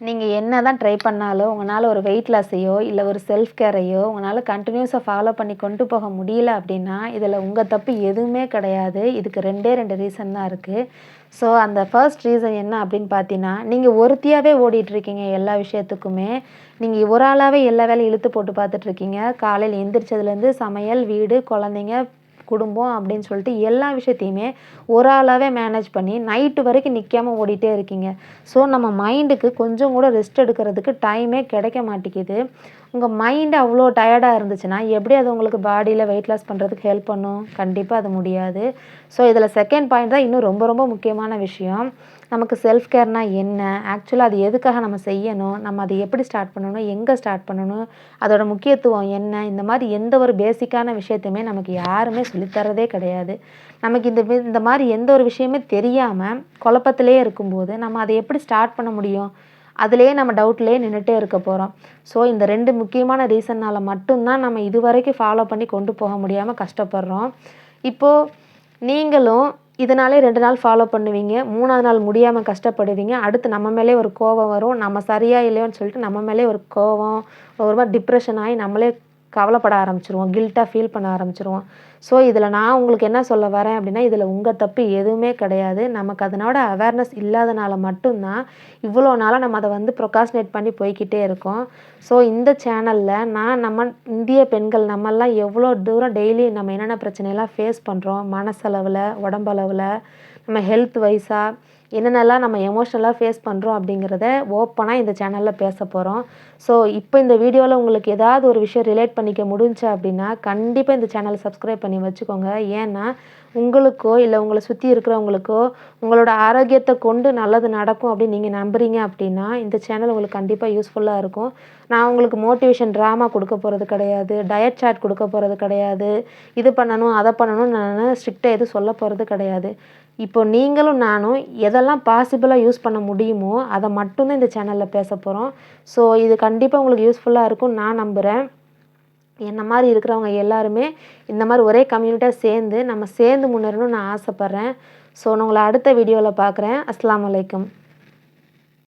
நீங்க என்னதான் ட்ரை பண்ணாலும், உங்கனால ஒரு வெயிட் லாஸையோ, இல்ல ஒரு செல்ஃப் கேரையோ உங்கனால கன்டினியூஸா ஃபாலோ பண்ணி கொண்டு போக முடியல அப்டின்னா, இதுல உங்க தப்பு எதுவுமே கிடையாது. இதுக்கு 2டே 2 ரீசன் தான் இருக்கு. ஸோ, அந்த ஃபர்ஸ்ட் ரீசன் என்ன அப்டின்னு பார்த்தீங்கன்னா, நீங்க ஒருத்தியாவே ஓடிட்டுருக்கீங்க எல்லா விஷயத்துக்குமே. நீங்க ஒரு ஆளாவே எல்லா வேலையும் இழுத்து போட்டு பார்த்துட்டுருக்கீங்க. காலையில எந்திரிச்சதுலேருந்து சமையல், வீடு, குழந்தைங்க, குடும்பம் அப்படின்னு சொல்லிட்டு எல்லா விஷயத்தையுமே ஒரு ஆளாவே மேனேஜ் பண்ணி நைட்டு வரைக்கும் நிக்காம ஓடிட்டே இருக்கீங்க. ஸோ, நம்ம மைண்டுக்கு கொஞ்சம் கூட ரெஸ்ட் எடுக்கிறதுக்கு டைமே கிடைக்க மாட்டேங்குது. உங்க மைண்ட் அவ்ளோ டயர்டா இருந்துச்சுன்னா, எப்படி அது உங்களுக்கு பாடியில வெயிட் லாஸ் பண்றதுக்கு ஹெல்ப் பண்ணும்? கண்டிப்பா அது முடியாது. ஸோ, இதில செகண்ட் பாயிண்ட் தான் இன்னும் ரொம்ப ரொம்ப முக்கியமான விஷயம். நமக்கு செல்ஃப் கேர்னா என்ன? ஆக்சுவலா அது எதுக்காக நம்ம செய்யணும்? நம்ம அத எப்படி ஸ்டார்ட் பண்ணணும்? எங்க ஸ்டார்ட் பண்ணணும்? அதோட முக்கியத்துவம் என்ன? இந்த மாரி எந்த ஒரு பேசிக்கான விஷயத்தையுமே நமக்கு யாருமே சொல்லி தர்றதே கிடையாது. நமக்கு இந்த மாரி எந்த ஒரு விஷயமே தெரியாம குழப்பத்திலேயே இருக்கும்போது, நம்ம அத எப்படி ஸ்டார்ட் பண்ண முடியும்? அதிலேயே நம்ம டவுட்லேயே நின்னுட்டே இருக்க போறோம். ஸோ, இந்த 2 முக்கியமான ரீசன்னால மட்டும் தான் நம்ம இதுவரைக்கும் ஃபாலோ பண்ணி கொண்டு போக முடியாம கஷ்டப்படுறோம். இப்போ நீங்களும் இதனாலே 2 நாள் ஃபாலோ பண்ணுவீங்க. 3வது நாள் முடியாம கஷ்டப்படுவீங்க. அடுத்து நம்ம மேலயே ஒரு கோவம் வரும். நம்ம சரியா இல்லையோன்னு சொல்லிட்டு நம்ம மேலயே ஒரு கோவம், ஒரு மாரி டிப்ரஷன் ஆயி நம்மளே கவலைப்பட ஆரம்பிச்சுருவோம். கில்ட்டா ஃபீல் பண்ண ஆரம்பிச்சுருவோம். ஸோ, இதில நான் உங்களுக்கு என்ன சொல்ல வரேன் அப்டின்னா, இதில உங்க தப்பு எதுவுமே கிடையாது. நமக்கு அதனோட அவேர்னஸ் இல்லாதனால மட்டும் தான், இவ்வளோ நாளா நம்ம அத வந்து ப்ரொக்ராஸ்டினேட் பண்ணி போய்க்கிட்டே இருக்கோம். ஸோ, இந்த சேனல்ல நம்ம இந்திய பெண்கள் நம்மலாம் எவ்வளோ தூரம் டெய்லி நம்ம என்னென்ன பிரச்சனைலாம் ஃபேஸ் பண்றோம், மனசளவுல, உடம்பளவுல, நம்ம ஹெல்த் வைஸா என்னென்னலாம் நம்ம எமோஷனலா ஃபேஸ் பண்றோம் அப்படிங்கிறத ஓப்பனா இந்த சேனல்ல பேசப் போறோம். ஸோ, இப்போ இந்த வீடியோல உங்களுக்கு ஏதாவது ஒரு விஷயம் ரிலேட் பண்ணிக்க முடிஞ்சுச்சு அப்படின்னா, கண்டிப்பா இந்த சேனல சப்ஸ்கிரைப் பண்ணி வச்சுக்கோங்க. ஏன்னா, உங்களுக்கோ, இல்ல உங்கள சுத்தி இருக்கிறவங்களுக்கோ, உங்களோட ஆரோக்கியத்த கொண்டு நல்லது நடக்கும் அப்படின்னு நீங்க நம்புறீங்க அப்படின்னா, இந்த சேனல் உங்களுக்கு கண்டிப்பா யூஸ்ஃபுல்லா இருக்கும். நான் உங்களுக்கு மோட்டிவேஷன் ட்ராமா குடுக்க போறது கிடையாது. டயட் சார்ட் குடுக்க போறது கிடையாது. இது பண்ணணும், அத பண்ணணும்னு நானு ஸ்ட்ரிக்ட்டா எதுவும் சொல்லப் போறது கிடையாது. இப்போ நீங்களும் நானும் எதெல்லாம் பாசிபிளா யூஸ் பண்ண முடியுமோ, அத மட்டும் தான் இந்த சேனல்ல பேசப் போறோம். ஸோ, இது கண்டிப்பா உங்களுக்கு யூஸ்ஃபுல்லா இருக்கும்னு நான் நம்புறேன். என்ன மாரி இருக்கிறவங்க எல்லாருமே இந்த மாரி ஒரே கம்யூனிட்டியா சேர்ந்து, நம்ம சேர்ந்து முன்னேறணும்னு நான் ஆசைப்படுறேன். ஸோ, நான் உங்கள அடுத்த வீடியோல பார்க்குறேன். அஸ்ஸலாமு அலைக்கும்.